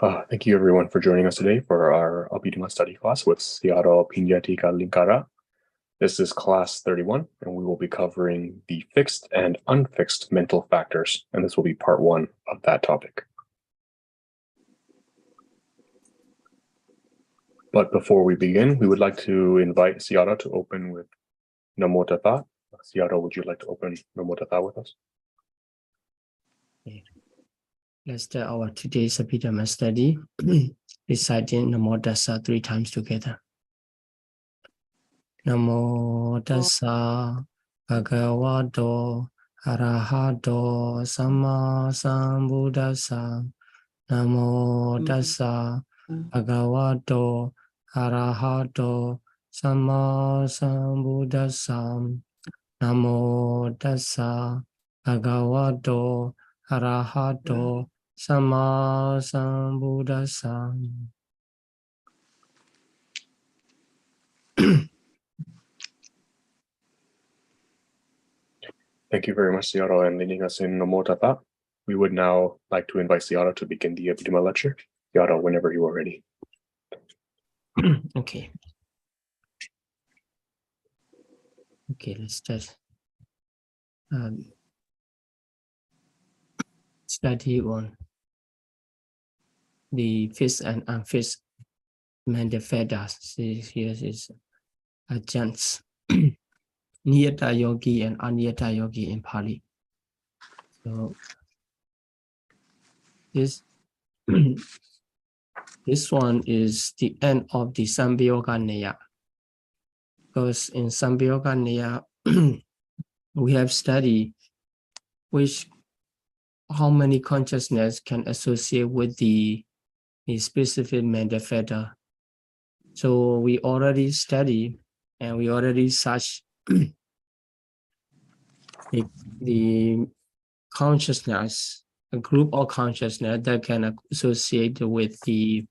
Thank you everyone for joining us today for our Abhidhamma study class with Siaro Pariyatti Linkara. This is class 31, and we will be covering the fixed and unfixed mental factors, and this will be part 1 of that topic. But before we begin, we would like to invite Siaro to open with Namo Tassa. Siaro, would you like to open Namo Tassa with us? Okay. Let's start our today's Abhidhamma study, reciting Namo Tassa 3 times together. Namo Tassa Bhagavato Arahato Samma Sambuddhassa. Namo Tassa Bhagavato Arahato Samma Sambuddhassa. Namo Tassa Bhagavato Arahato Samma Sambuddhassa. Thank you very much, Siaro, and leading us in Namo Tassa. We would now like to invite Siaro to begin the Abhidhamma lecture. Siaro, whenever you are ready. Okay. Okay, let's start. Study on the fixed and unfixed mental factors. Here is adjuncts. Niyata yogi and aniyata yogi in Pali. So this this one is the end of the Sambhyoga Neya. Because in Sambhyoga Neya we have studied how many consciousness can associate with the specific mental factor. So we already study and we already search the consciousness, a group of consciousness that can associate with the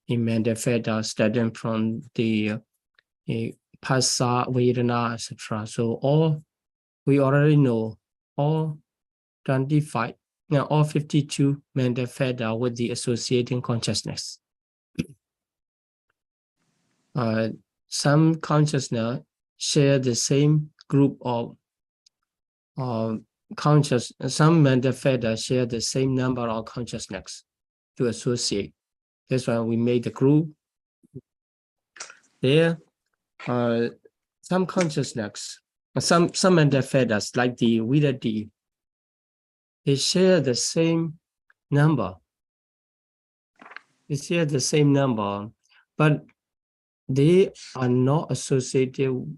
mental factor starting from the Phassa, Vedana, etc. So we already know all 25, all 52 mental factor with the associating consciousness. Some consciousness share the same group of some mental factor share the same number of consciousness to associate. That's why we made the group. There are some consciousness, some mental factors like the Paṭivedha, they share the same number. They share the same number, but they are not associating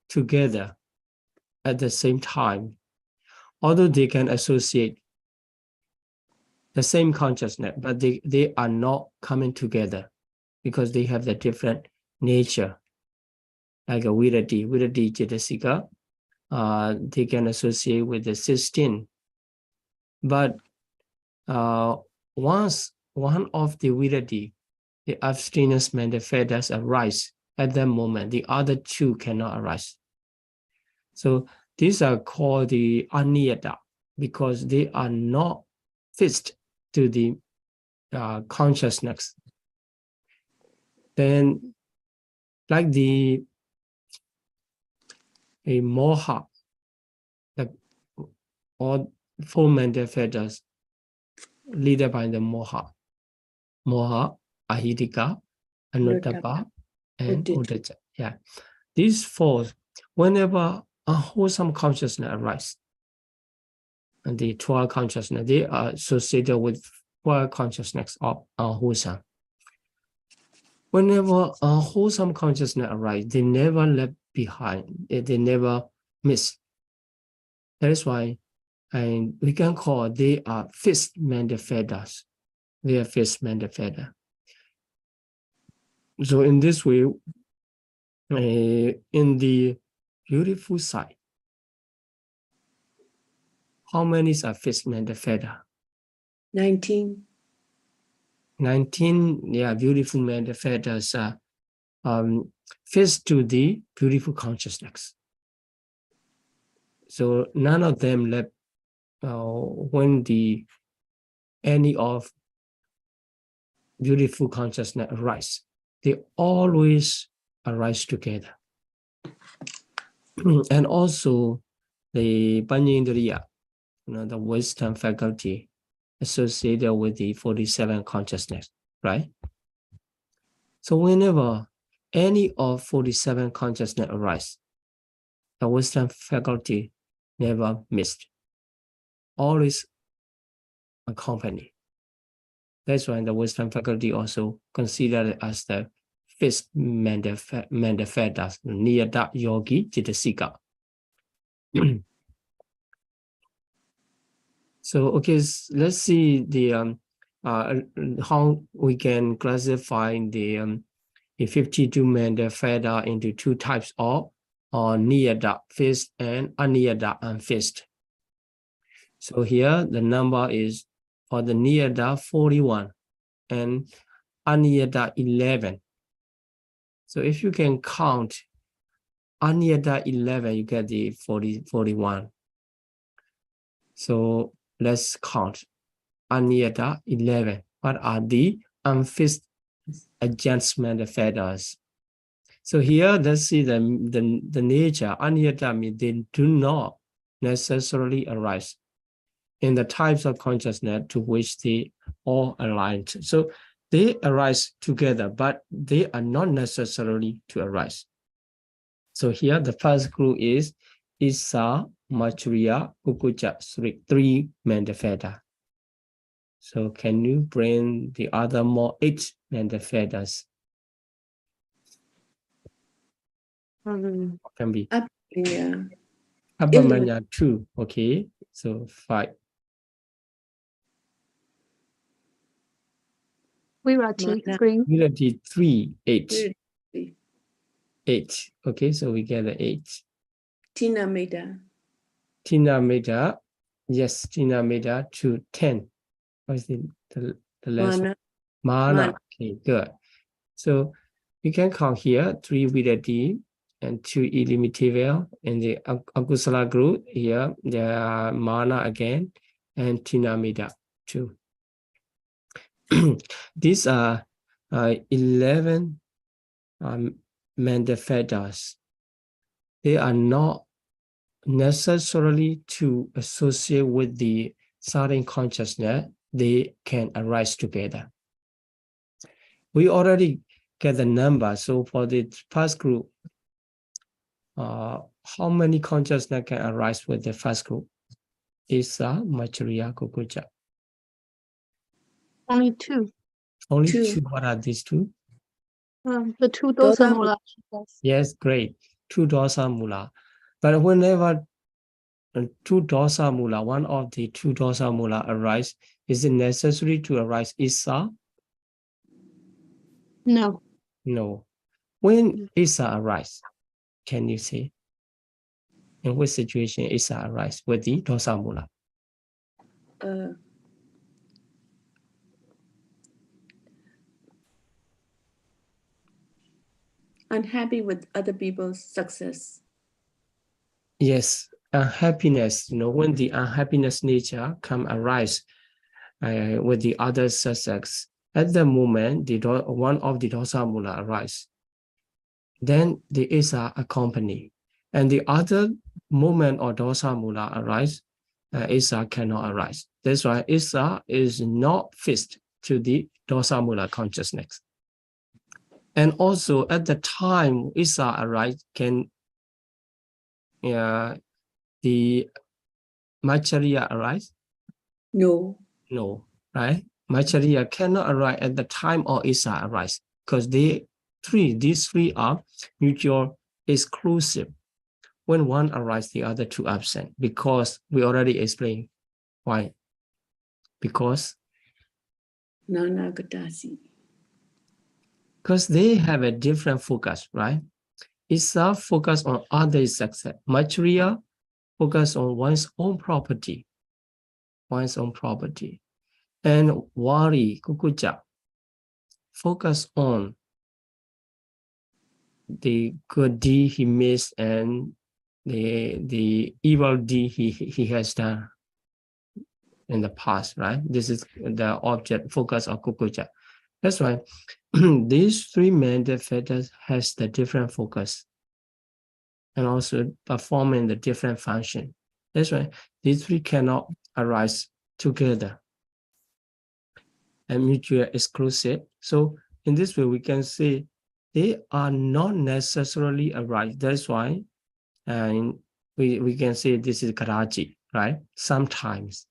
together at the same time. Although they can associate the same consciousness, but they are not coming together because they have the different nature. Like a Paṭivedha Cetasika, they can associate with the 16. But once one of the Paṭivedha, the abstinence mental factors arise at that moment, the other 2 cannot arise. So these are called the aniyata because they are not fixed to the consciousness. Then, like the moha, like all 4 mental factors leaded by the moha, ahidika, anuttapa, and uddhacca. Yeah, these 4, whenever unwholesome consciousness arises, and the 12 consciousness, they are associated with 12 consciousness of unwholesome. Whenever unwholesome consciousness arises, they never left behind, they never miss. That is why we can call they are fixed mental factors. They are fixed mental factor. So in this way, in the beautiful side, how many are fixed mental factor? 19. 19, yeah, beautiful mental factors are fixed to the beautiful consciousness. So none of them left when the any of beautiful consciousness arise, they always arise together. And also the Panyendriya, the wisdom faculty associated with the 47 consciousness, right? So whenever any of 47 consciousness arise, the wisdom faculty never missed, always accompany. That's why the wisdom faculty also considered as the fifth manifestas, Niyata Yogi Chitasika. So, okay, let's see the how we can classify the 52 manifesta into two types of Niyata fixed and Aniyata unfixed. So here the number is for the Niyata 41 and Aniyata 11. So if you can count Aniyata 11, you get the 41. So let's count Aniyata 11. What are the unfixed adjustment manifestas? So here, let's see the nature. Aniyata means they do not necessarily arise in the types of consciousness to which they all aligned. So they arise together, but they are not necessarily to arise. So here, the first group is Isa, Machuria, Kukucha, three manifesta. So can you bring the other more 8 manifestas? Can be Abhidhamma 2, okay, so 5. Pariyatti 3. Pariyatti 3, 8. 8, okay, so we get the 8. Tina Metta. Tina Metta, yes, Tina Metta to 10. What is the last one? Mana. Okay, good. So you can count here 3 Pariyatti and 2 illimited. In the Akusala group, here there are Mana again and Tina Metta 2. These are 11 manifestas. They are not necessarily to associate with the certain consciousness. They can arise together. We already get the number. So for the first group, how many consciousness can arise with the first group? Isa, Machuria, Kukucha. Only 2. Only 2. What are these 2? The 2 dosa mula. Yes, great. 2 dosa mula. But whenever 2 dosa mula, one of the 2 dosa mula arise, is it necessary to arise Isa? No. No. When Isa arise, can you say? In which situation Isa arise with the dosa mula? Unhappy with other people's success. Yes, unhappiness, when the unhappiness nature come arise with the other success, at the moment, one of the dosa mula arise. Then the Isa accompany. And the other moment or dosa mula arise, Isa cannot arise. That's why Isa is not fixed to the dosa mula consciousness. And also at the time Isa arise, can the Macharya arise? No. No, right? Macharya cannot arise at the time of Isa arise because these three are mutual exclusive. When one arises, the other 2 absent, because we already explained why. Because they have a different focus, right? Isa focus on others' success. Machuria focus on one's own property. And Wari, Kukucha, focus on the good deed he missed and the evil deed he has done. in the past, right? This is the object focus of Kukuja. That's why these three mental factors has the different focus and also performing the different function. That's why these three cannot arise together and mutually exclusive. So in this way, we can say they are not necessarily arise. That's why and we can say this is Karachi, right? Sometimes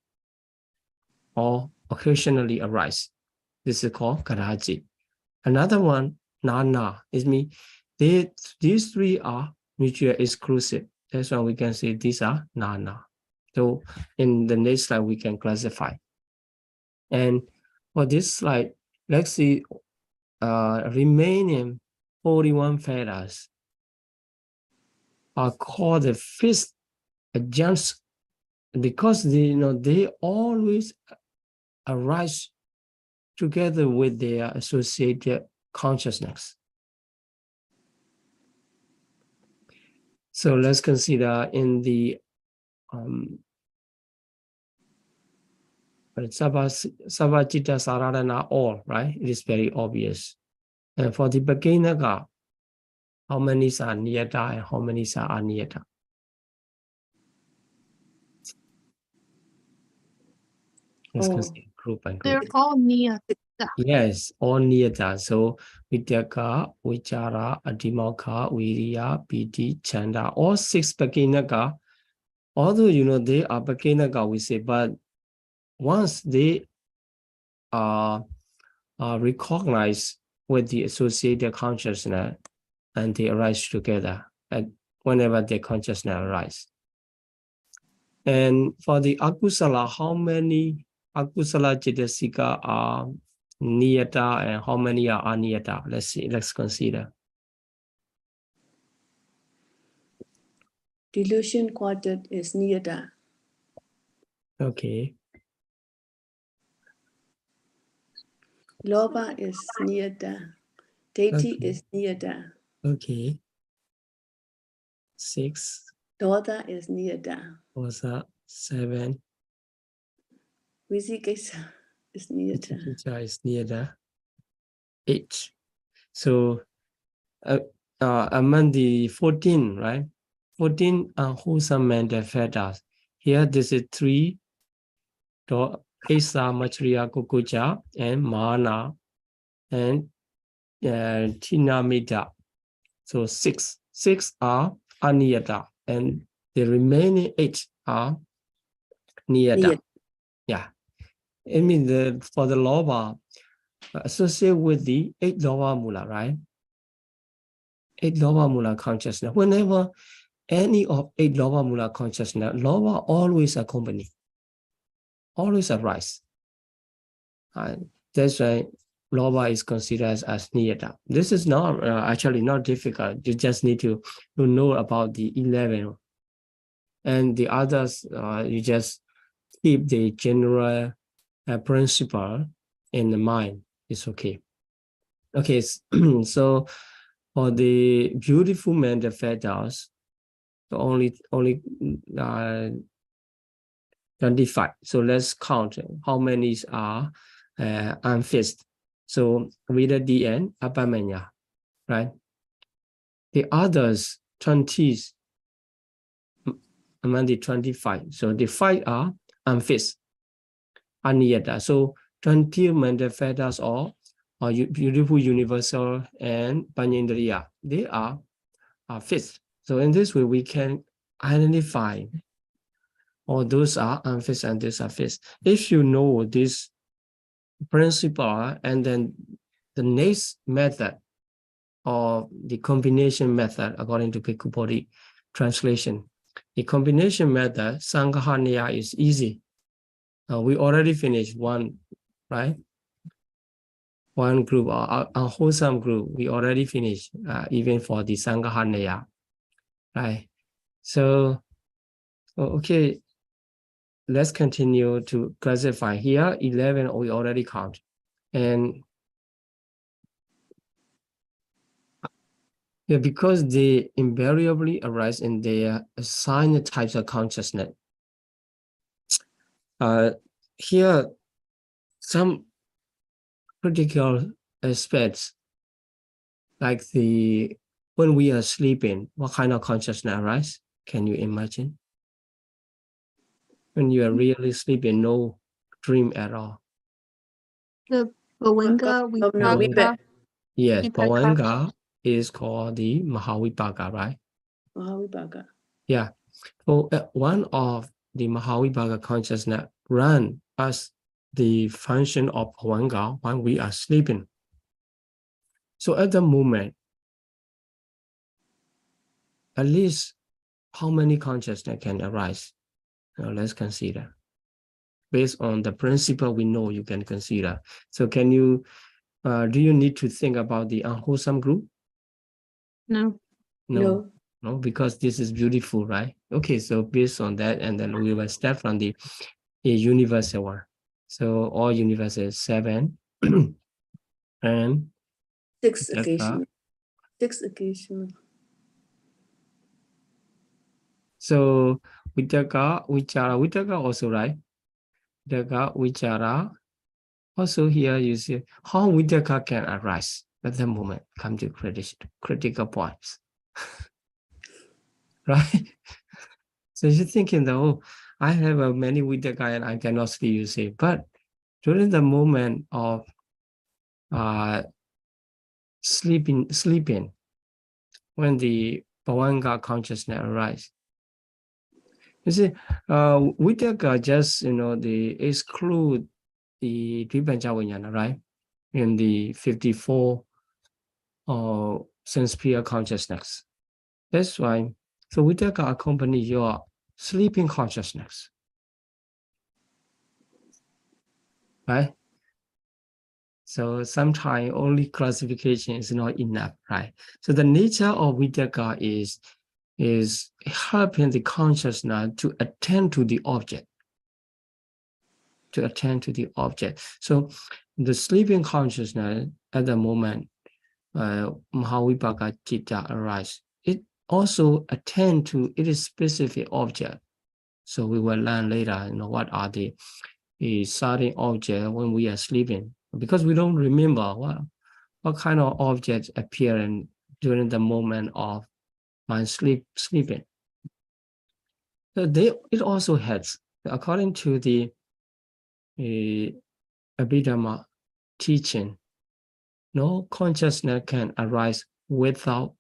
or occasionally arise. This is called Karachi. Another one, Nana, is mean these three are mutually exclusive. That's why we can say these are Nana. So in the next slide, we can classify. And for this slide, let's see remaining 41 feathers are called the fifth adjuncts because they always arise together with their associated consciousness. So let's consider in the Savajita Saradana all, right? It is very obvious. And for the beginner, how many are niyata and how many are aniyata? Let's consider group and group. They're all near. Yes, all niyata. So Vidyaka, Vichara, Adhimokkha, Viriya, Piti, Chanda, all 6 beginner, although they are beginner, we say, but once they are recognized with the associated consciousness and they arise together and whenever the consciousness arises. And for the akusala, how many akusala cetasika are niyata and how many are aniyata? Let's see, let's consider. Delusion quartet is niyata. Okay. Lobha is niyata. Deity is niyata. Okay. 6. Dodha is niyata. Was 7. Visikesa is niyata. Vichikicca is near the 8. So among the 14, right? 14 unwholesome mental fetters. Here, this is 3. Esa, Matriya, Kukuja, and Mana, and Tinamita. So 6. 6 are aniyata, and the remaining 8 are niyata. Yeah. I mean, for the lobha, associated with the 8 lobha mula, right? 8 lobha mula consciousness. Whenever any of 8 lobha mula consciousness, lobha always accompany, always arise. That's why lobha is considered as niyata. This is not actually not difficult. You just need to know about the 11. And the others, you just keep the general principle in the mind. It's okay. Okay, so for the beautiful mental fetters, only 25. So let's count how many are unfixed. So with the DN, Abhidhamma, right? The others 20 among the 25. So the 5 are unfixed, aniyata. So 20 mental fetters or beautiful universal and panyendriya, they are fixed. So in this way, we can identify all those are unfixed and these are fixed. If you know this principle, and then the next method or the combination method, according to Bhikkhu Bodhi translation, the combination method, Sanghahaniya, is easy. We already finished one, right? One group, or unwholesome group, we already finished, even for the Sanghahaniya, right? So, okay, let's continue to classify. Here, 11 we already count. And yeah, because they invariably arise in their assigned types of consciousness. here some critical aspects, like when we are sleeping, what kind of consciousness arises? Can you imagine? When you are really sleeping, no dream at all. The Bhavanga, Vipaka, Yes, Vipaka. Bhavanga is called the Mahavipaka, right? Mahavibhaga. Yeah. So one of the Mahavipaka consciousness run as the function of Bhavanga when we are sleeping. So at the moment, at least how many consciousness can arise? Now let's consider. Based on the principle we know, you can consider. So can you, do you need to think about the unwholesome group? No. No. No, because this is beautiful, right? Okay, so based on that, and then we will start from the universal one. So all universal is 7 and 6 occasional. 6 occasional. So Vitakka, Vichara also, right? Vitakka, Vichara. Also here you see how Vitakka can arise at the moment. Come to critical points. Right? So you're thinking that, oh, I have many Vitakka and I cannot sleep, you say. But during the moment of sleeping, when the Bhavanga consciousness arises, you see, Vitakka just, they exclude the Dvipancha Vijnana, right? In the 54 sense sphere consciousness. That's why, so Vitakka accompany your sleeping consciousness, right? So sometimes only classification is not enough, right? So the nature of Vitakka is helping the consciousness to attend to the object. So the sleeping consciousness at the moment, Mahavipaka Chitta arises, it also attend to its specific object. So we will learn later, what are the starting object when we are sleeping, because we don't remember what kind of objects appear during the moment of my sleeping. So it also helps, according to the Abhidhamma teaching, no consciousness can arise without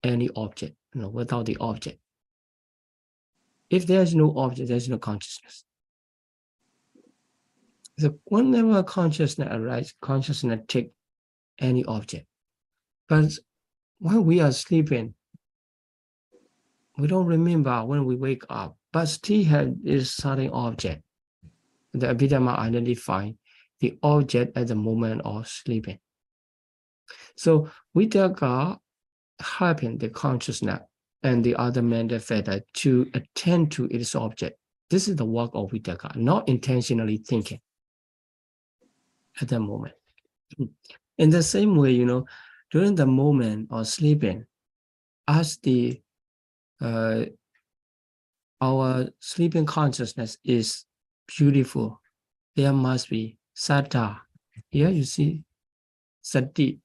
any object, without the object. If there's no object, there's no consciousness. So whenever consciousness arises, consciousness take any object. But when we are sleeping, we don't remember when we wake up, but still have this certain object. The Abhidhamma identify the object at the moment of sleeping. So Vitakka helping the consciousness and the other mental factor to attend to its object. This is the work of Vitakka, not intentionally thinking at the moment. In the same way, during the moment of sleeping, as our sleeping consciousness is beautiful, there must be sattva. Here you see sati,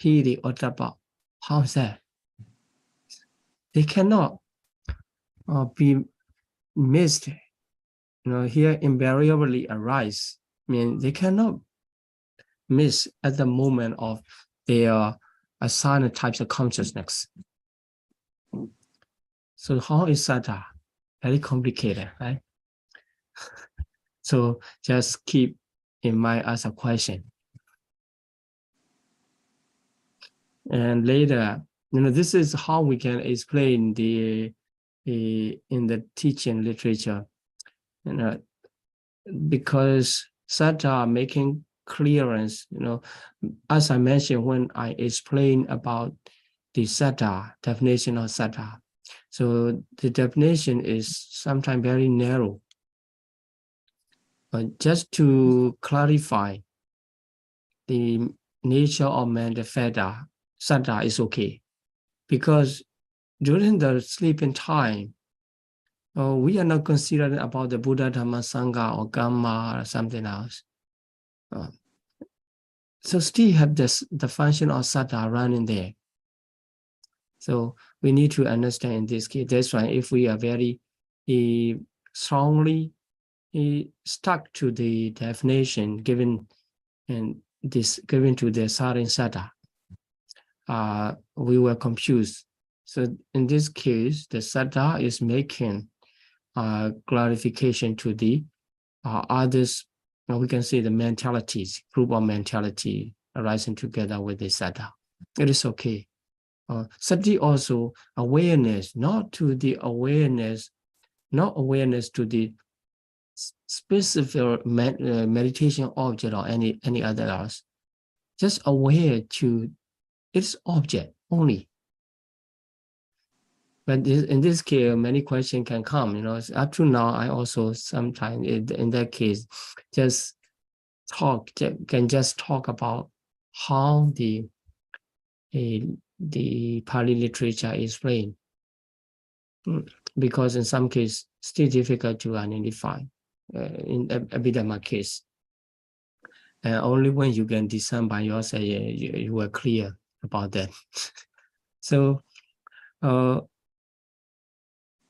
hiri, ottappa. How is that? They cannot be missed. Here invariably arise. They cannot miss at the moment of their assigned types of consciousness. So how is sattva? Very complicated, right? So just keep in mind as a question. And later, this is how we can explain in the teaching literature, because sattva making clearance, as I mentioned when I explained about the sattva, definition of sattva. So the definition is sometimes very narrow. But just to clarify the nature of mental factor, sattva is okay. Because during the sleeping time, we are not considering about the Buddha, Dhamma, Sangha, or Gamma, or something else. So still have this, the function of saddha running there. So we need to understand in this case. That's why if we are very strongly stuck to the definition given and this given to the sarin saddha, we were confused. So in this case, the saddha is making clarification to the others. We can say the mentalities, group of mentality arising together with the saddha. It is okay. Sati also awareness, not to the awareness, not awareness to the specific meditation object or any other else. Just aware to its object only. But in this case, many questions can come. You know, up to now, I also sometimes in that case, just can talk about how the Pali literature is explained, because in some cases still difficult to identify. In Abhidhamma case, only when you can discern by yourself, you are clear about that. So,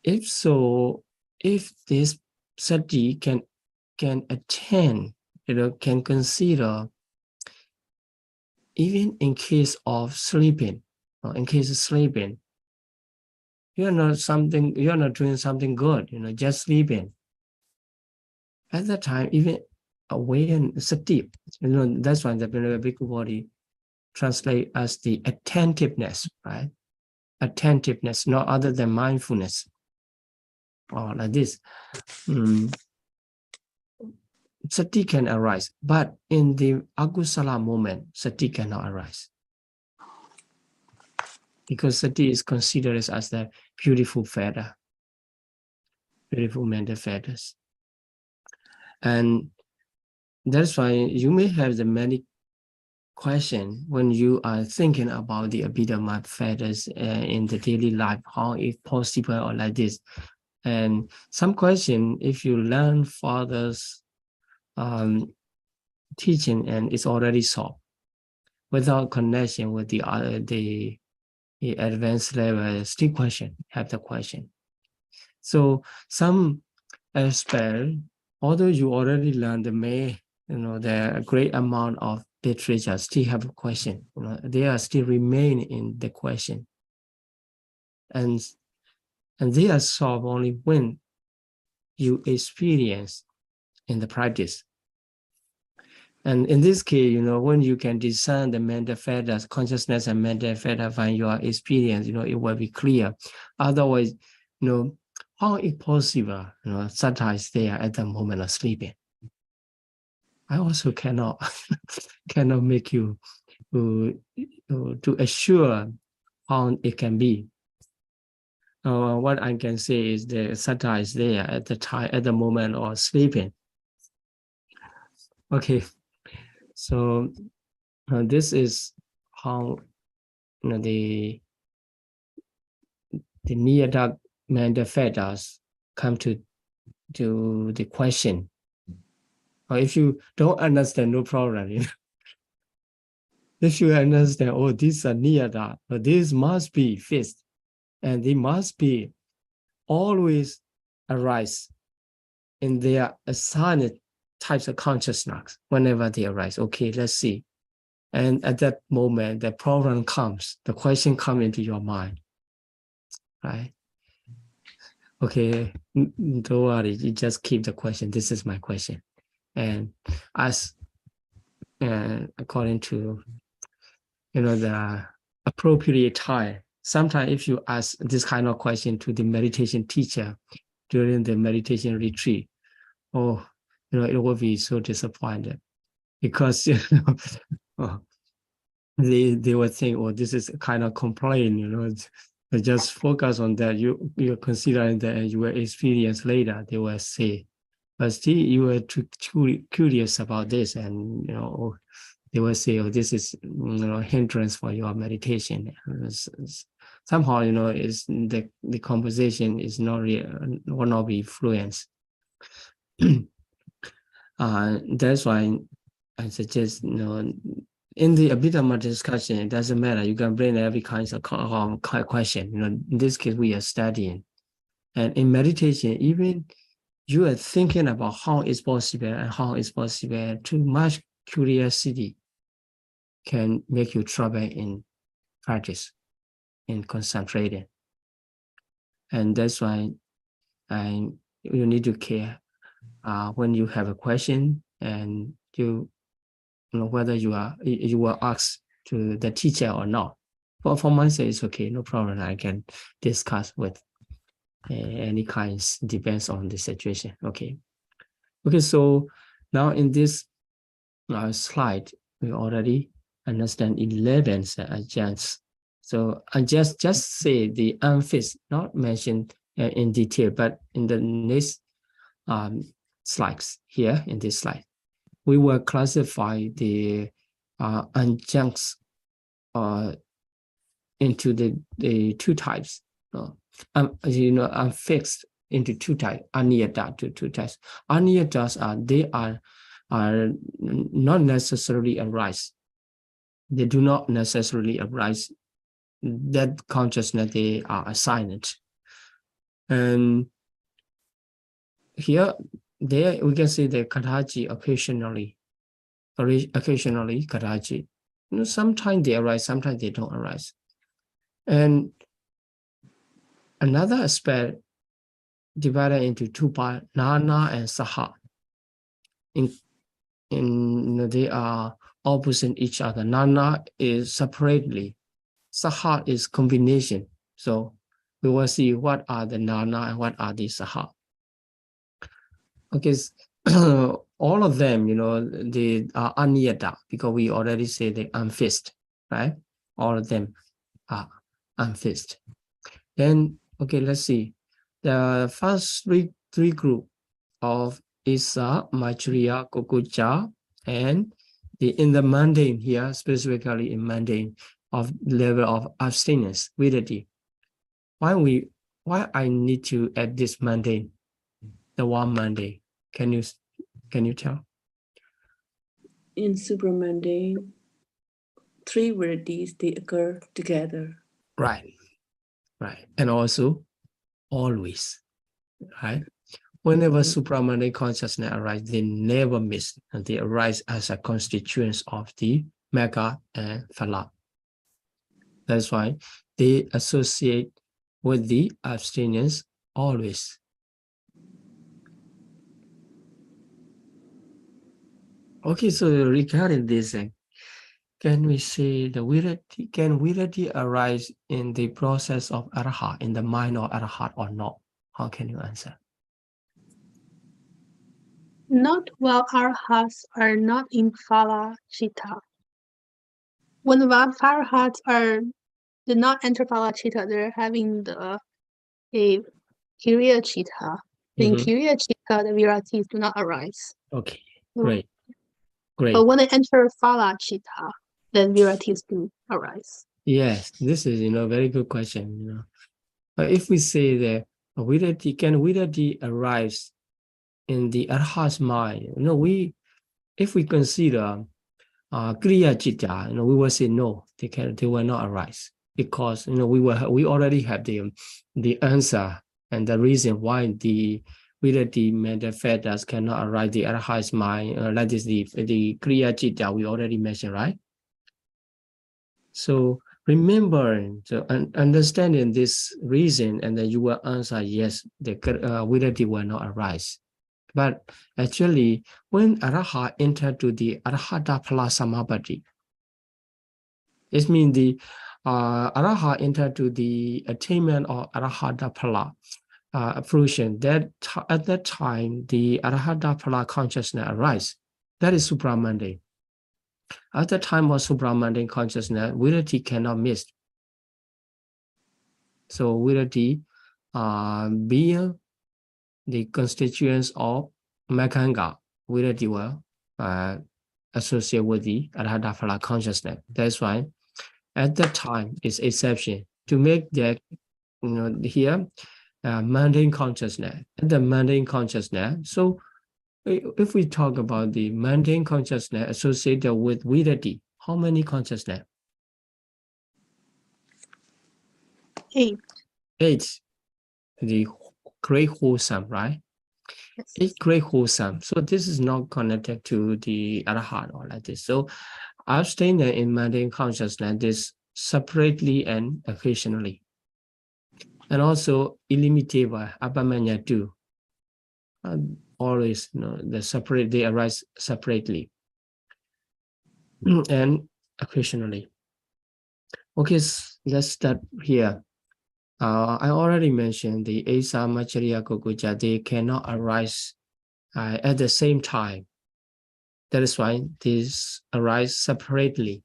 if this sati can attend, can consider even in case of sleeping, or in case of sleeping, you're not doing something good, just sleeping. At that time, even awareness, sati, that's why the Bhikkhu body translate as the attentiveness, right? Attentiveness, not other than mindfulness, or like this. Sati can arise, but in the akusala moment, sati cannot arise. Because sati is considered as the beautiful feather, beautiful mental feathers. And that's why you may have the many questions when you are thinking about the Abhidhamma feathers in the daily life, how it's possible or like this. And some question, if you learn father's teaching and it's already solved, without connection with the advanced level, still have the question. So some aspect, although you already learned the great amount of literature, still have a question. They are still remain in the question, and they are solved only when you experience in the practice. And in this case, when you can discern the mental feathers, consciousness and mental feather from your experience, it will be clear. Otherwise, how is possible, saddha is there at the moment of sleeping? I also cannot make you to assure how it can be. What I can say is the saddha is there at the moment of sleeping. Okay, so this is how the near-dark mental feathers come to the question. Or if you don't understand, no problem. If you understand, oh, these are near-dark, but this must be fixed, and they must be always arise in their assigned types of consciousness whenever they arise. Okay, let's see. And at that moment, the problem comes, the question comes into your mind, right? Okay, don't worry, you just keep the question. This is my question. And as according to, the appropriate time, sometimes if you ask this kind of question to the meditation teacher during the meditation retreat, it will be so disappointed, because they will think, oh, this is a kind of complaint, just focus on that. You're considering that and you will experience later, they will say, but still you were too curious about this, and they will say, oh, this is hindrance for your meditation. somehow, you know, is the composition is not real, will not be fluent. That's why I suggest, you know, in the Abhidhamma discussion, it doesn't matter. You can bring every kind of question. You know, in this case, we are studying. And in meditation, even you are thinking about how it's possible and how it's possible. Too much curiosity can make you trouble in practice, in concentrating. And that's why you need to care when you have a question and you know whether you will ask to the teacher or not. But for myself, it's okay, no problem. I can discuss with any kinds, depends on the situation. Okay. So now in this slide, we already understand 11 adjuncts. So I just say the unfixed, not mentioned in detail, but in the next slides here in this slide, we will classify the adjuncts into the two types. You know, unfixed into two types, aniyata to two types. Aniyatas are not necessarily arise. They do not necessarily arise. That consciousness, they are silent. And here, there we can see the kataji occasionally kataji. You know, sometimes they arise, sometimes they don't arise. And another aspect divided into two parts, nana and saha. They are opposite each other. Nana is separately, saha is combination. So we will see what are the nana and what are the saha. Okay, all of them, you know, they are aniyata because we already say they unfixed, right? All of them are unfixed. Then, okay, let's see. The first three group of Isa, Maitreya, Kukucha, and in the mundane here, specifically in mundane, of level of abstinence, Vidati. Why I need to add this mundane, the one mundane? Can you tell? In supramundane, three verities, they occur together. Right. And also, always, right? Whenever supramundane consciousness arises, they never miss, and they arise as a constituent of the Magga and Phala. That's why they associate with the abstinence always. Okay, so regarding this, can we say the virati, can virati arise in the process of arahat, in the mind of arahat or not? How can you answer? Not while arhats are not in phala chitta. When the arhats did not enter phala chitta, they're having a kiriya chitta. In kiriya chitta, the viratis do not arise. Okay, great. But when they enter phala chitta, then viratis do arise. Yes, this is, you know, very good question. You know, but if we say that virati, can virati arise in the arhat's mind? You know, if we consider kriya chitta, you know, we will say no, they will not arise, because, you know, we already have the answer and the reason why the virati manifestas cannot arise the arhat's mind. That is the kriya chitta we already mentioned, right? So remember, so understanding this reason, and then you will answer yes, the virati will not arise. But actually, when arahat entered to the arahata phala samapatti, it means the arahat entered to the attainment of arahata phala fruition. That at that time, the arahata phala consciousness arises. That is supramundane. At the time of supramundane consciousness, virati cannot miss. So virati being the constituents of Makanga, virati will associate with the Arahata Phala consciousness. That's why at that time is exception. to make that, here, mundane consciousness, the mundane consciousness. So if we talk about the mundane consciousness associated with Vidati, how many consciousness? 8. 8. The great wholesome, right? Yes. 8 great wholesome. So this is not connected to the Arhat or like this. So abstinence in mundane consciousness is separately and occasionally. And also illimitable, Abhamanya too. Always, they arise separately and occasionally. Okay, let's start here. I already mentioned the Asa, Machariya, Gokuja, they cannot arise at the same time. That is why these arise separately.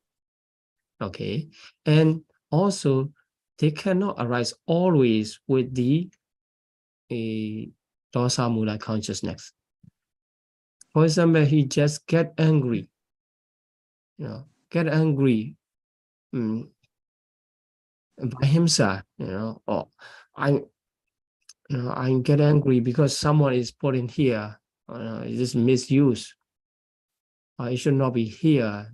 Okay, and also they cannot arise always with the dosa mula consciousness. For example, he just get angry, get angry by himself, or I get angry because someone is put in here, this misuse. It should not be here.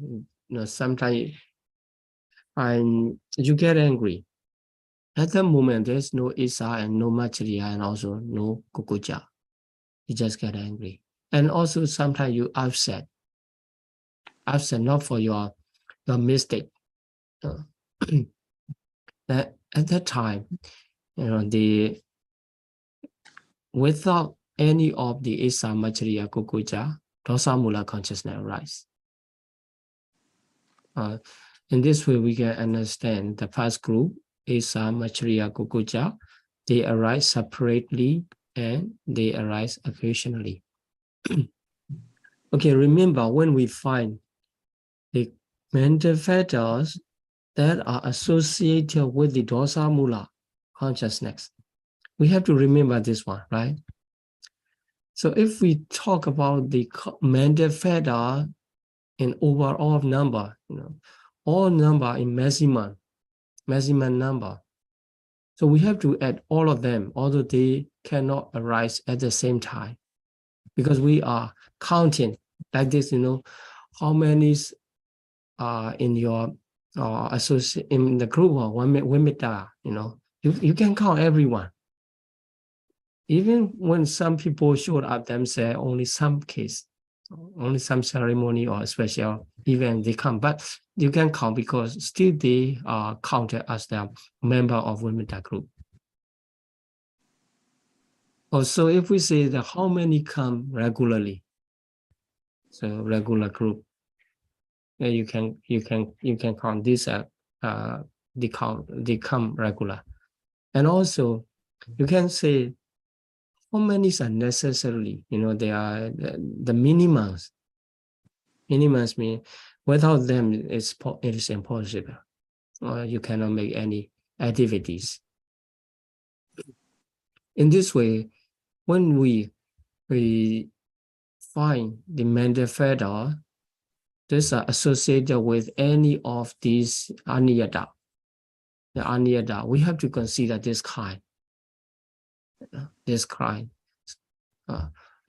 Sometimes you get angry. At that moment, there's no Isa and no Machariya and also no Kukuja. You just get angry. And also sometimes you upset not for your mistake. At that time, without any of the Isa, Machariya, Kukuja, dosa mula consciousness arise. In this way, we can understand the first group, Isa, Machariya, Kukuja, they arise separately and they arise occasionally. Okay, remember when we find the mental factors that are associated with the dosa mula consciousness, we have to remember this one, right? So if we talk about the mental factor in overall number, all number in maximum number. So we have to add all of them, although they cannot arise at the same time, because we are counting like this, how many are in your associate in the group of Metta, you can count everyone. Even when some people showed up themselves, only some case, only some ceremony or special event they come, but you can count because still they are counted as the member of Metta group. Also, if we say that how many come regularly, so regular group, you can count this they come regular, and also you can say how many are necessarily, they are the minimums. Minimums mean without them it is impossible, or you cannot make any activities. In this way, when we find the mental factor that are associated with any of these aniyata, we have to consider this kind.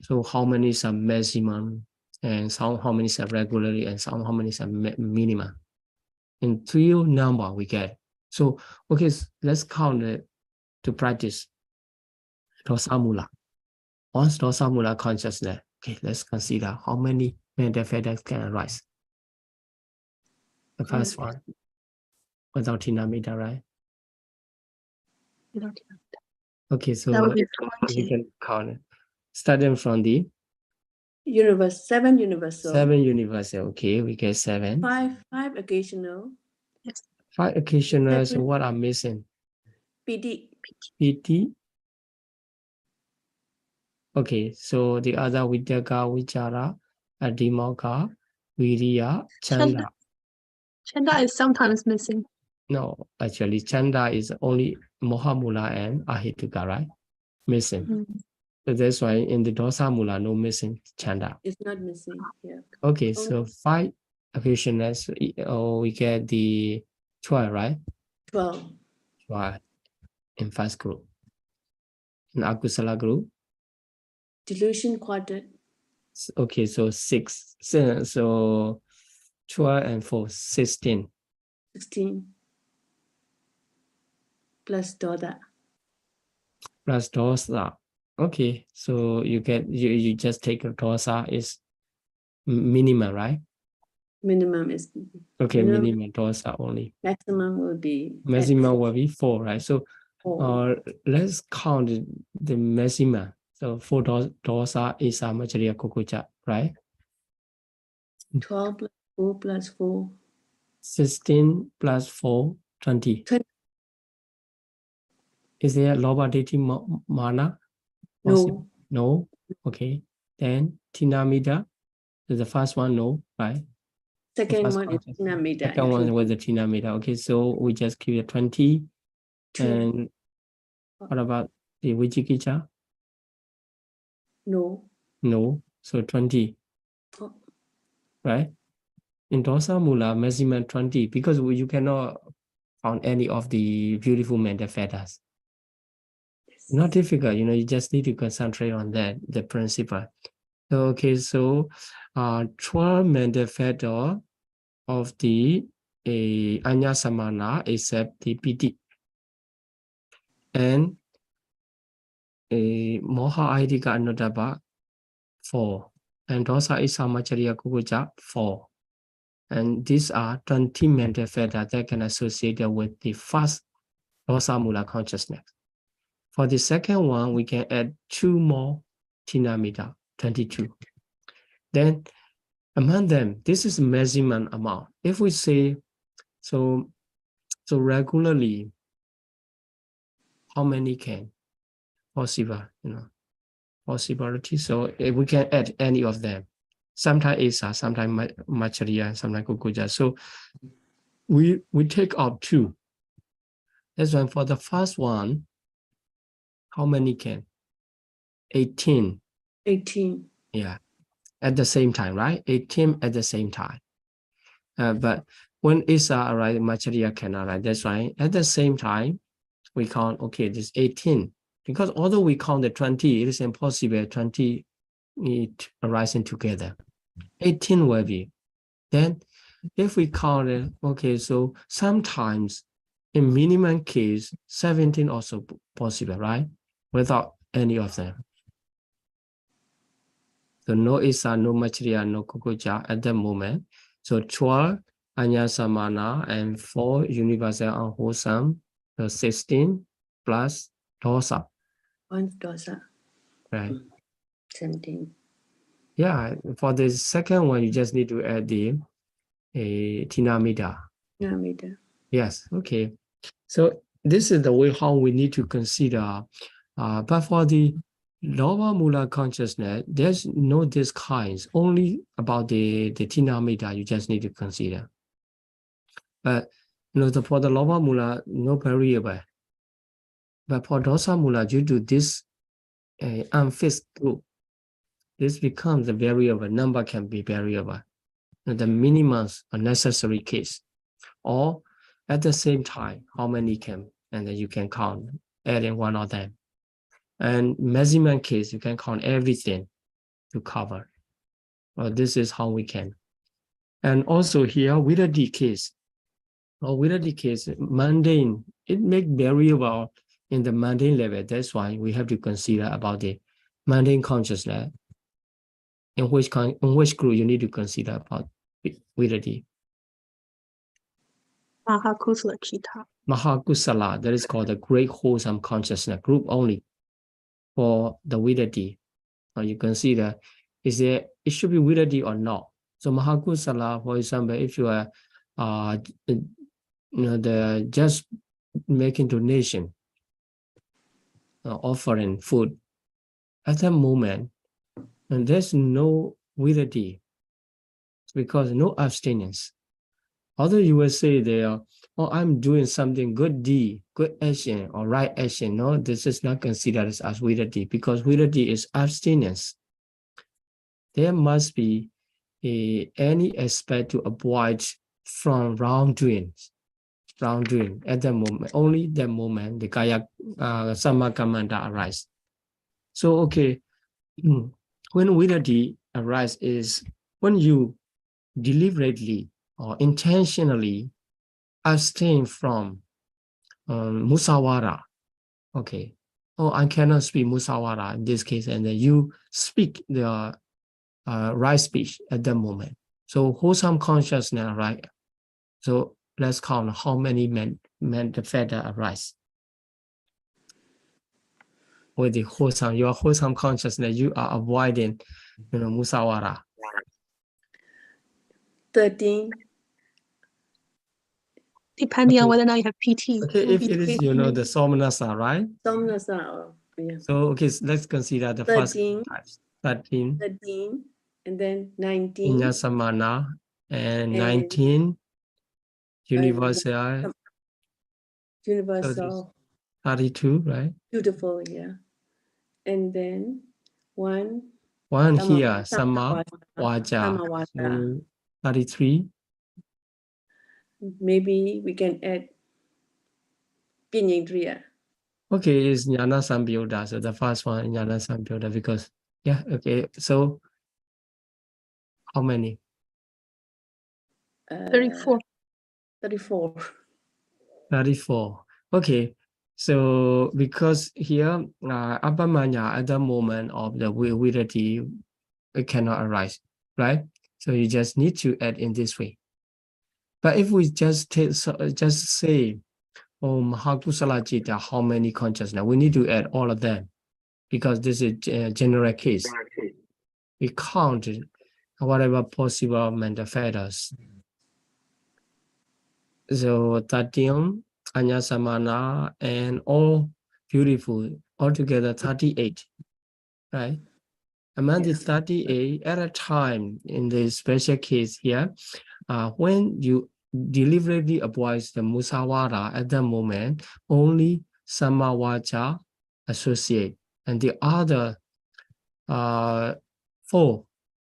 So how many are maximum, and how many are regularly, and how many are minimum. In 3 number we get. So okay, let's count it to practice dosa mula. Once dosa mula consciousness, okay, let's consider how many mental factors can arise. The first one, without Tinamita, right? Okay, so That would be we 20. can count it. Starting from the 7 universal. 7 universal. Okay, we get 7. 5 occasional. Yes. 5 occasional. So what are missing? PT. Okay, so the other Vidyaka, Vichara, Adhimaka, Viriya, Chanda. Chanda is sometimes missing. No, actually, Chanda is only Mohamula and Ahituka, right? Missing. So that's why in the dosa mula, no missing Chanda. It's not missing. Yeah. Okay, so 5 occasionals, we get the 12, right? 12. What? In first group. In akusala group. Delusion quartet. Okay, so 6. So 12 and 4, 16. 16. Plus dosa. Plus dosa. Okay, so you just take a dosa is minimum, right? Minimum is. Okay, minimum dosa only. Maximum will be. Maximum will be 4, right? So 4. let's count the maximum. So 4 dosa is a Amacharya Kukucha, right? 12 plus 4 plus 4. 16 plus 4, 20. 20. Is there Loba Deti Mana? No. No. Okay. Then Tinamida. So the first one, no, right? Second one is Tinamida. Second one was the Tinamida. Okay, so we just keep it 20. 2. And what about the Vichikicha? No. No. So 20. Oh. Right? In Dosa Mula, maximum 20, because you cannot found any of the beautiful mental fetters. Yes. Not difficult, you just need to concentrate on that, the principle. Okay, so 12 mental fetter of the Anya Samana except the Piti. And Moha Aidika Anodaba 4. And Dosa Isamacharya Kukuja 4. And these are 20 mental fetters that can associate with the first Dosa Mula consciousness. For the second one, we can add 2 more Tinamida, 22. Then among them, this is maximum amount. If we say, so regularly, how many can possible, possibility. So if we can add any of them, sometimes Isa, sometimes Macharya, sometimes Kukuja. So we take out 2. That's why for the first one, how many can? 18. 18. Yeah, at the same time, right? 18 at the same time. But when Isa arrives, Macharya cannot, right? That's why at the same time, we count, okay, this 18. Because although we count the 20, it is impossible 20 arising together. 18 will be. Then if we count it, okay, so sometimes in minimum case, 17 also possible, right? Without any of them. So no Isa, no Macharya, no Kukuja at the moment. So 12 Anya Samana and 4 universal unwholesome, so 16 plus Dosa. 1 dosa. Right. 17. Yeah, for the second one, you just need to add the Tinamida. Tinamida. Yes, okay. So this is the way how we need to consider. But for the lower Mula consciousness, there's no these kinds, only about the Tinamida you just need to consider. But for the lower Mula, no variable. But for Dosa Mula, due to this unfixed group, this becomes a variable. Number can be variable. The minimums are necessary case. Or at the same time, how many can, and then you can count, adding one of them. And maximum case, you can count everything to cover. Well, this is how we can. And also here, with a decase, mundane, it make variable in the mundane level. That's why we have to consider about the mundane consciousness. In which group you need to consider about Vidadi. Mahakusala Chitta. Mahakusala, that is called the great wholesome consciousness group only for the Vidadi. You consider, it should be Vidadi or not. So Mahakusala, for example, if you are just making donation, offering food, at that moment, and there's no Vidadi because no abstinence. Although you will say there, oh, I'm doing something good deed, good action or right action. No, this is not considered as Vidadi because Vidadi is abstinence. There must be any aspect to avoid from wrongdoings. wrongdoing at that moment. Only that moment the kaya sammakamanta arise. So okay, when Viddhati arise is when you deliberately or intentionally abstain from musawara. Okay. Oh, I cannot speak musawara in this case, and then you speak the right speech at that moment. So wholesome consciousness, right? So let's count how many mental fetter arise. With the wholesome, your wholesome consciousness, you are avoiding, musawara. 13. Depending on Okay. whether or not you have PT. Okay, if it is, the somanasa, right? Somnasa, yeah. So, okay, let's consider the first 13. types. 13. 13. And then 19. Inyasamana, and 19. Universal. Universal. 32, right? Beautiful, yeah. And then 1. One Sama- here, Sama Waja. Samawata. So 33. Maybe we can add Pinyindriya. Okay, it's Jnana Sambyodha. So the first one, Jnana Sambyodha, because, yeah, okay. So how many? 34. 34. 34. Okay. So because here, Abhamanya at the moment of the Viddhati, it cannot arise, right? So you just need to add in this way. But if we just say, oh, Mahakusala Citta, how many consciousness? We need to add all of them because this is a general case. We count whatever possible mental fetters. So Tatyam, Anyasamana, and all beautiful, altogether 38, right? Among the 38, at a time in this special case here, when you deliberately avoid the musawara at that moment, only samavacha associate, and the other 4,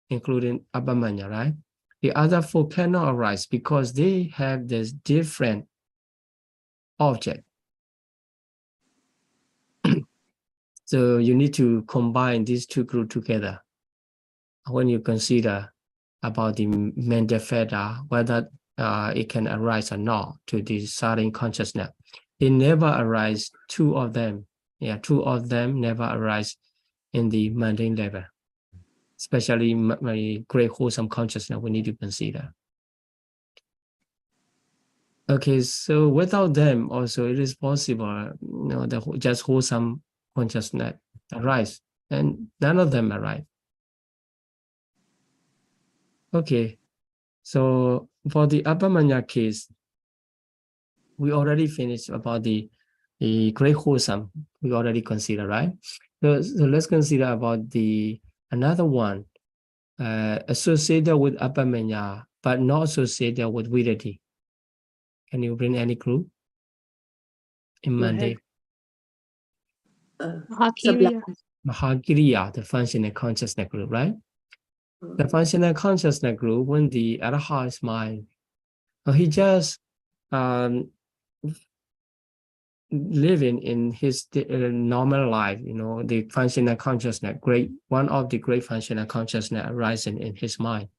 including Abhamanya, right? The other 4 cannot arise because they have this different object. So you need to combine these two groups together when you consider about the mental fetter, whether it can arise or not to the starting consciousness. It never arise, 2 of them. Yeah, 2 of them never arise in the mundane level, especially my great wholesome consciousness we need to consider. Okay, so without them also it is possible, the just wholesome consciousness arise, and none of them arise. Okay, so for the Abhamanya case, we already finished about the great wholesome. We already consider, right? So let's consider about another one associated with Abhamanya, but not associated with Viddhati. Can you bring any clue? In Monday, Mahakiriya. Mahakiriya, the functional consciousness group, right? The functional consciousness group, when the Arahat is mind, he just living in his normal life, the functional consciousness, one of the great functional consciousness arising in his mind.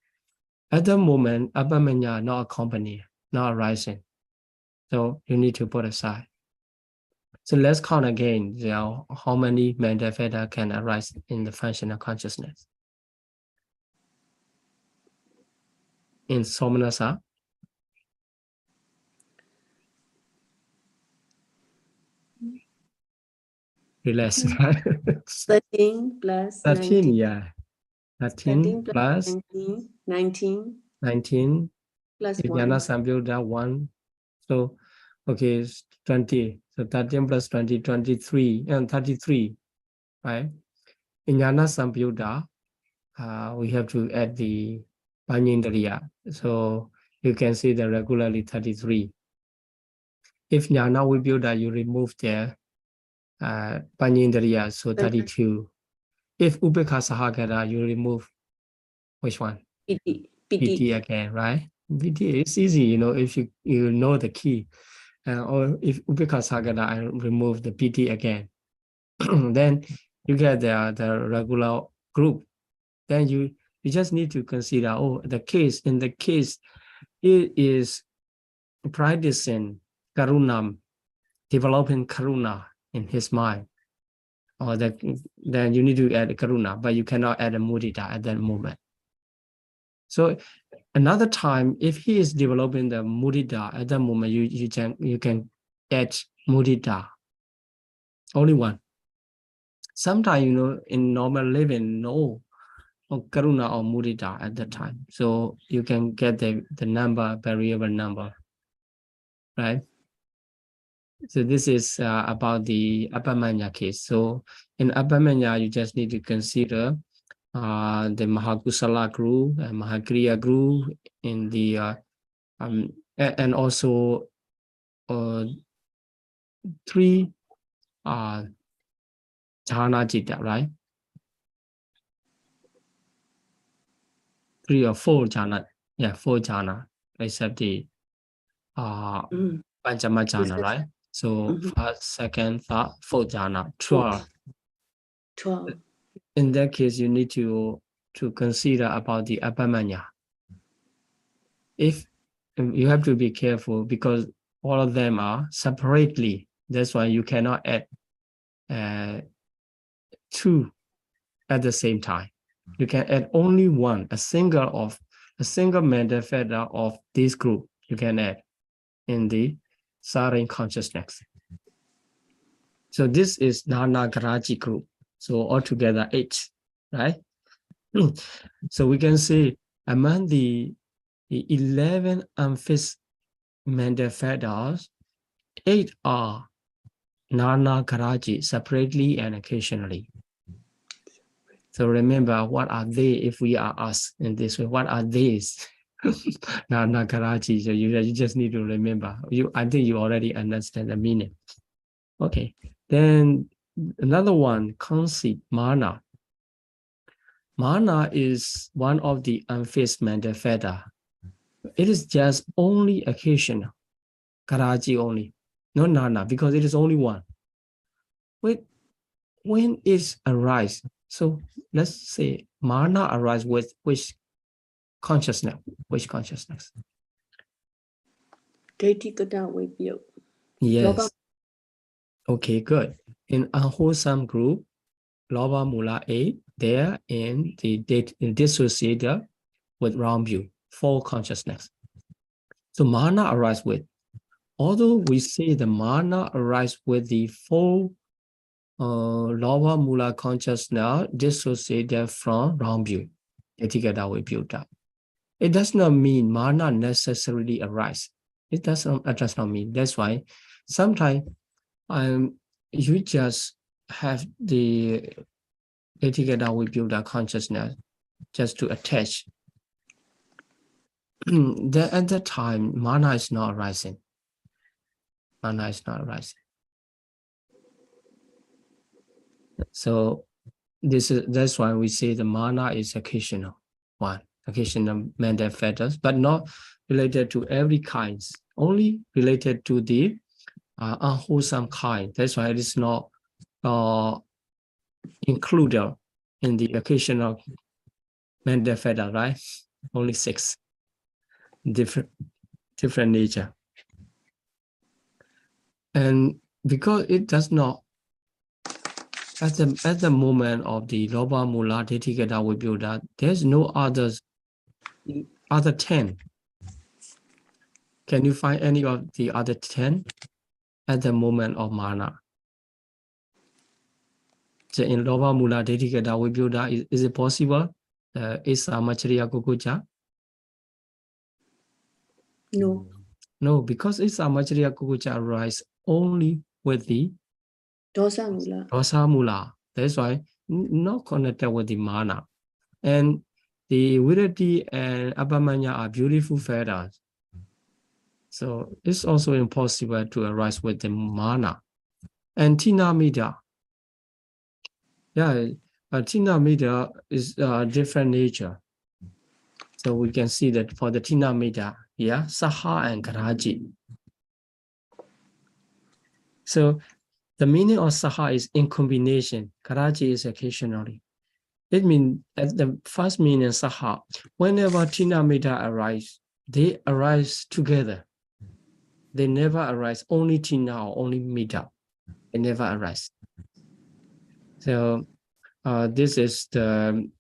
At the moment, Abhamanya not accompanying, not arising. So you need to put aside. So let's count again, how many mental fetter can arise in the functional consciousness. In Somanasa, relax. 13 plus 13, 19. yeah. 13 plus 19. 19 Plus Jnana 1. Sambyodha 1. So, okay, it's 20. So 13 plus 20, 23, and 33, right? In Jnana Sambyodha, we have to add the Panyindriya. So you can see the regularly 33. If Jnana Vibhuddha, you remove the Panyindriya, so 32. If Upekha Sahagara, you remove which one? Piti. Piti again, right? VT is easy, you know, if you know the key. Or if Upeka Sagada, I remove the PT again. Then you get the regular group. Then you just need to consider, oh, in the case, it is practicing karuna, developing karuna in his mind. Or then you need to add karuna, but you cannot add a mudita at that moment. So another time, if he is developing the mudita at that moment, you can add mudita. Only one. Sometimes, you know, in normal living, no karuna or mudita at that time. So you can get the number, variable number, right? So this is about the Abhidhamma case. So in Abhidhamma, you just need to consider the Mahakusala group and Mahakriya group in the and also 3 jhana citta, right? 3 or 4 jhana, 4 jhana, except the Panchama jhana, right? So first, second, third, fourth jhana, 12. 12. In that case, you need to consider about the Abhidhamma. If you have to be careful because all of them are separately, that's why you cannot add 2 at the same time. You can add only one, a single mental feather of this group you can add in the Sarin consciousness. So this is Nana Garaji group. So altogether 8, right? So we can say among the 11 unfixed mental feathers, 8 are Nana Garaji separately and occasionally. So remember, what are they if we are asked in this way? What are these? Nana Garaji. So you just need to remember. I think you already understand the meaning. Okay. Then another one, conceit, mana. Mana is one of the unfixed mental feather. It is just only occasional. Garaji only. No Nana, because it is only one. When it arises, so let's say mana arises with which consciousness? Which consciousness? Paṭipatti Vibhyo. Yes. Okay, good. In unwholesome group, Loba Mula 8, there in the dissociated with round view, 4 consciousness. So mana arises with, although we say the mana arises with the 4 Loba Mula consciousness dissociated from round view, it does not mean mana necessarily arise. It does not mean. That's why sometimes you just have the Paṭivedha we build our consciousness just to attach. Then at that time, mana is not arising. Mana is not arising. So that's why we say the mana is occasional one, occasional mental fetters, but not related to every kind, only related to the unwholesome kind. That's why it is not included in the occasional mental fetter, right? Only 6 different nature. And because it does not, at the moment of the Loba Mula Paṭivedha Vibhyo, there's no other 10. Can you find any of the other 10 at the moment of mana? So in Loba Mula Paṭivedha Vibhyo, is it possible? Is Samachariya Kukucha? No. No, because it's Samachariya Kukucha arises only with the Dosa Mula. Dosa Mula. That's why not connected with the mana. And the Viruddhi and Abhidhamma are beautiful feathers. So it's also impossible to arise with the mana. And Tinamida. Yeah, Tinamida is a different nature. So we can see that for the Tina Metta, yeah, Saha and Karaji. So the meaning of Saha is in combination. Karaji is occasionally. It means at the first meaning Saha, whenever Tina Metta arise, they arise together. They never arise only Tina or only Metta. They never arise. So this is the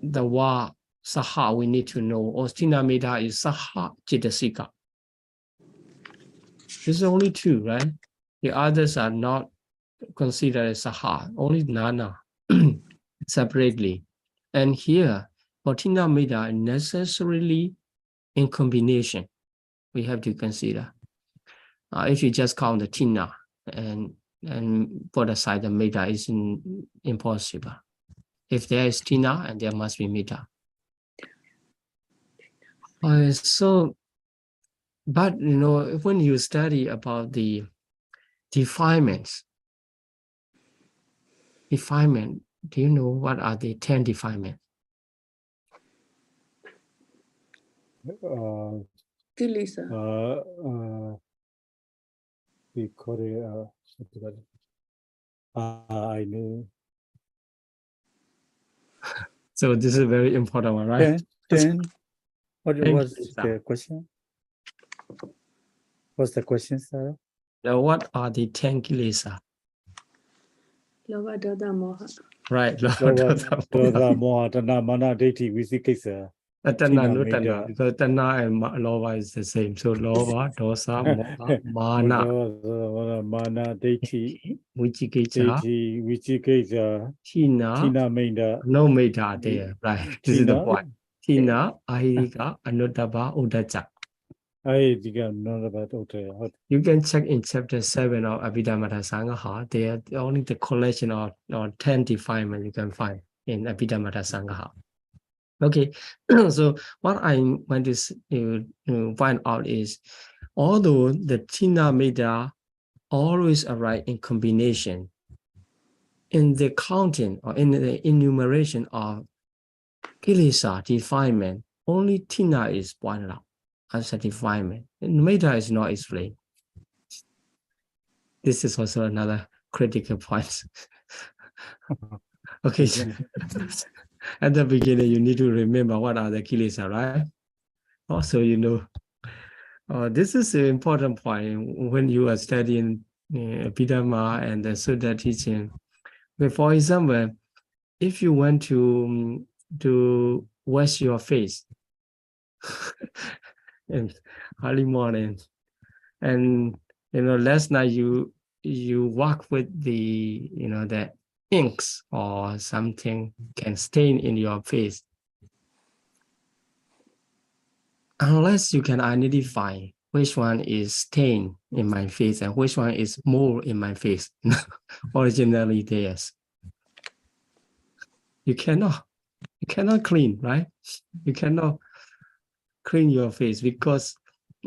wa Saha we need to know. Or Tina Metta is Saha Chitasika. This is only two, right? The others are not considered as Saha, only Nana separately. And here, for Tina Metta, necessarily in combination, we have to consider. If you just count the Tina and put aside the Metta, is impossible. If there is Tina, and there must be Metta. But you know, when you study about the defilements, do you know what are the 10 defilements? Kilesa. We call it, I know. So this is a very important one, right? 10. What was Kilesa. the question? What's the question, Sarah? Now, what are the 10 kilesa? Lava Dada Moha. Right. Doda Moha Tana Mana Deti Visikisa. Tana, no Tana, because Tana and Lova is the same. So Lova, Dosa, Moha, Mana, Mana Deti Vichikitsa, Vichikisa. Tina, Tina Menda. no Metta there. Right. This is the Tina. point. Tina, Ahirika, Anuttava, Udacha. You can check in chapter 7 of Abhidhamma Lecture. They are only the collection of 10 defilements you can find in Abhidhamma Lecture. Okay, so what I want to find out is, although the Tina Metta always arise in combination, in the counting or in the enumeration of kilesa defilement, only Tina is pointed out as a defilement. And Metta is not explained. This is also another critical point. Okay, at the beginning, you need to remember what are the kilesa, right? Also, you know, this is an important point when you are studying Abhidhamma and the Sutta teaching. But for example, if you want to wash your face in early morning, and you know, last night you walk with the the inks or something can stain in your face, unless you can identify which one is stain in my face and which one is more in my face, originally theirs. You cannot clean, right? You cannot clean your face because,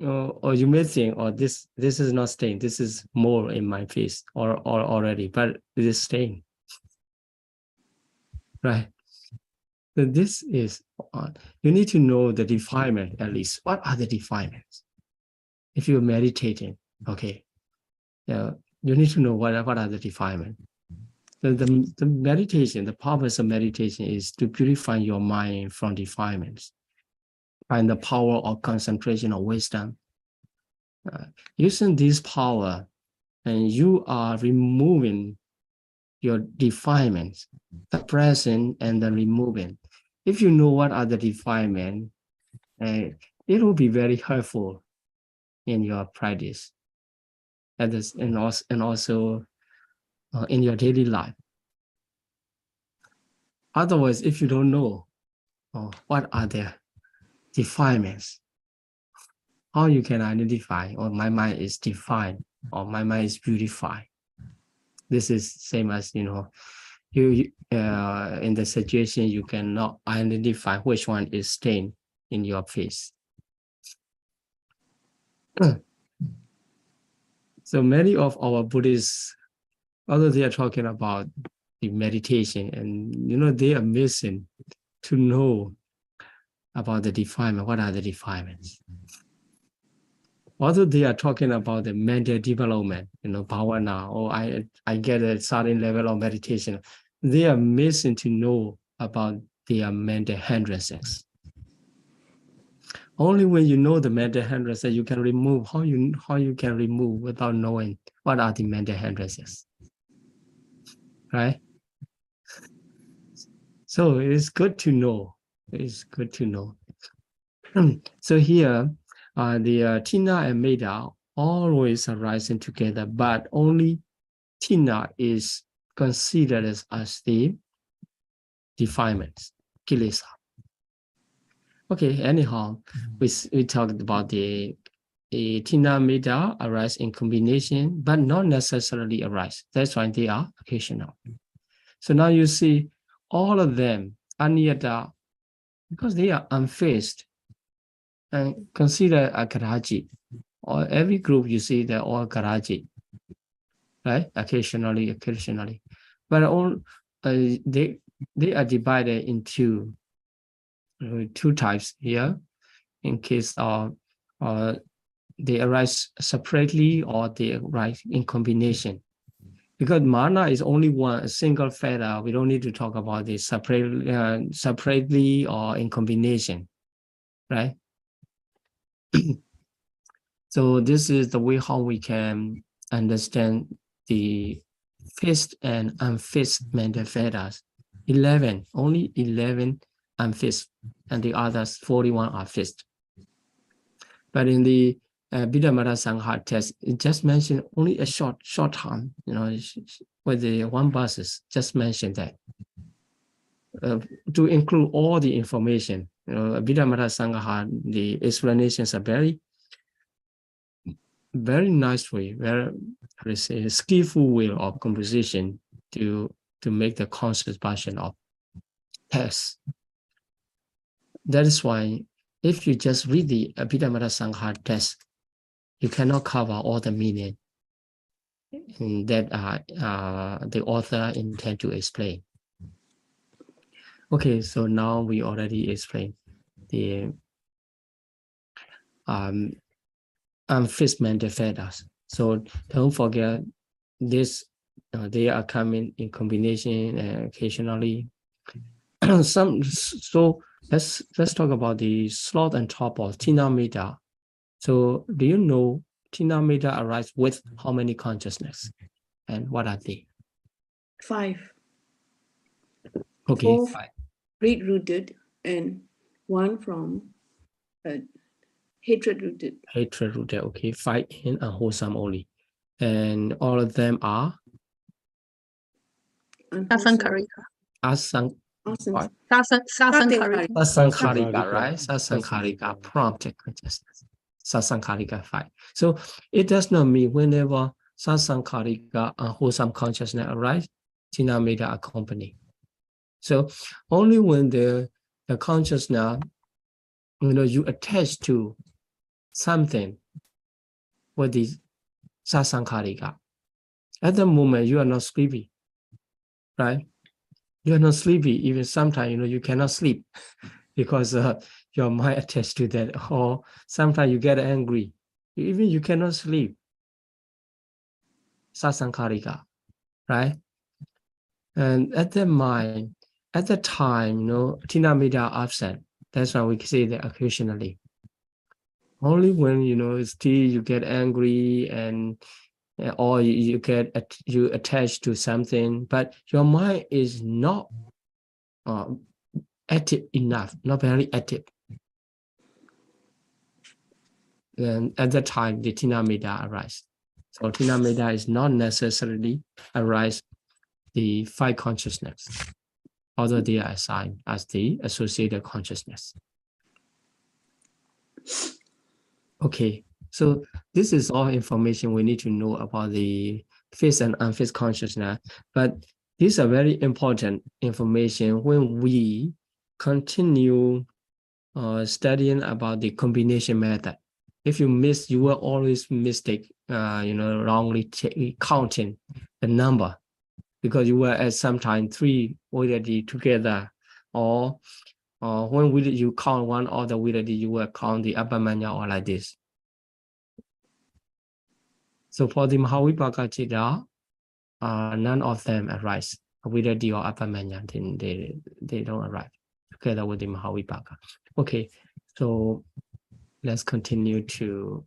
or you may think, oh, this is not stain. This is more in my face or already, but it is stain, right? So this is, you need to know the defilement at least. What are the defilements? If you're meditating, okay, you need to know what are the defilements. The meditation, the purpose of meditation is to purify your mind from defilements, find the power of concentration or wisdom. Using this power, and you are removing your defilements, the present and the removing. If you know what are the defilements, it will be very helpful in your practice, and also in your daily life. Otherwise, if you don't know what are the defilements, how you can identify, or my mind is defined, or my mind is purified. This is same as, you in the situation you cannot identify which one is stained in your face. So many of our Buddhists, although they are talking about the meditation, and they are missing to know about the defilement. What are the defilements? Although they are talking about the mental development, bhavana, or I get a certain level of meditation, they are missing to know about their mental hindrances. Only when you know the mental hindrances, you can remove how you can remove without knowing what are the mental hindrances, right? So it's good to know. It's good to know. So here, the Tina and Metta always arising together, but only Tina is considered as the defilements, kilesa. Okay, anyhow, we talked about the Tina Metta arise in combination, but not necessarily arise. That's why they are occasional. So now you see all of them, Aniyata, because they are unfixed, and consider a Karaji. Or every group you see they're all Karaji, right? Occasionally. But all they are divided into two types here, in case of they arise separately or they arise in combination. Because mana is only one, a single feather. We don't need to talk about this separately or in combination, right? So this is the way how we can understand the fixed and unfixed mental fetters. 11, only 11 unfixed, and the others 41 are fixed. But in the Abhidhamma Sangha test, it just mentioned only a short time, with the one verses, just mentioned that. To include all the information, Abhidhamma Sangha, the explanations are very nice way, very skillful way of composition to make the conscious version of text. That is why if you just read the Abhidhamma Sangha text, you cannot cover all the meaning that the author intend to explain. Okay, so now we already explained the unfixed mental fetters. So don't forget this, they are coming in combination and occasionally. So let's talk about the slot on top of Tina Metta. So do you know Tina Metta arise with how many consciousness? And what are they? 5. Okay, 4 5. greed-rooted and 1 from hatred-rooted. Hatred-rooted, okay. 5 in unwholesome only. And all of them are? Sasankarika. Sasankarika, right? Sasankarika, prompted consciousness. Sasankarika 5. So it does not mean whenever Sasankarika, unwholesome consciousness arise, Tina Metta accompany. So only when the consciousness, you attach to something with the Sasankarika, at the moment you are not sleepy, right? You are not sleepy. Even sometimes, you cannot sleep because your mind attached to that. Or sometimes you get angry. Even you cannot sleep. Sasankarika, right? And at that mind, at that time, Tina Metta are absent. That's why we say that occasionally. Only when, still you get angry and or you attach to something, but your mind is not active enough, not very active. Then at that time, the Tina Metta arise. So Tina Metta is not necessarily arise the 5 consciousness, although they are assigned as the associated consciousness. Okay, so this is all information we need to know about the fixed and unfixed consciousness, but these are very important information when we continue studying about the combination method. If you miss, you will always mistake, wrongly counting the number, because you were at some time 3 already together, or Or when will you count one of the Viradi, you will count the Abhamanya or like this. So for the Mahavipaka Chitta, none of them arise. Viradi or Abhamanya, they don't arrive together with the Mahavipaka. Okay, so let's continue to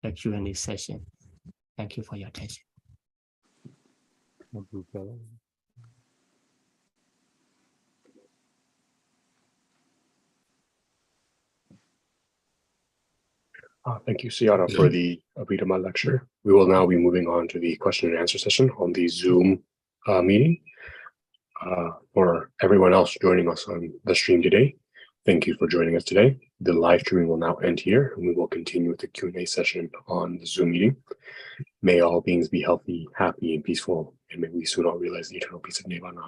the Q&A session. Thank you for your attention. Thank you, Sayadaw, for the Abhidhamma lecture. We will now be moving on to the question and answer session on the Zoom meeting. For everyone else joining us on the stream today, thank you for joining us today. The live streaming will now end here, and we will continue with the Q&A session on the Zoom meeting. May all beings be healthy, happy, and peaceful, and may we soon all realize the eternal peace of Nirvana.